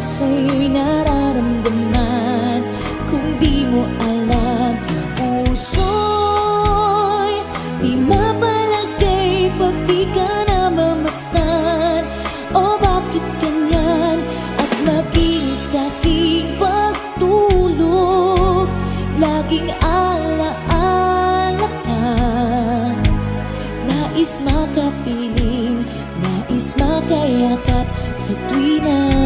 sa'yo'y nararamdaman. Kung di mo alam, puso'y di mapalagay pag di ka namamastan. O bakit ganyan at maging sa aking pagtulog laging alaala ka? Nais makapiling, nais makayakap sa tuwi na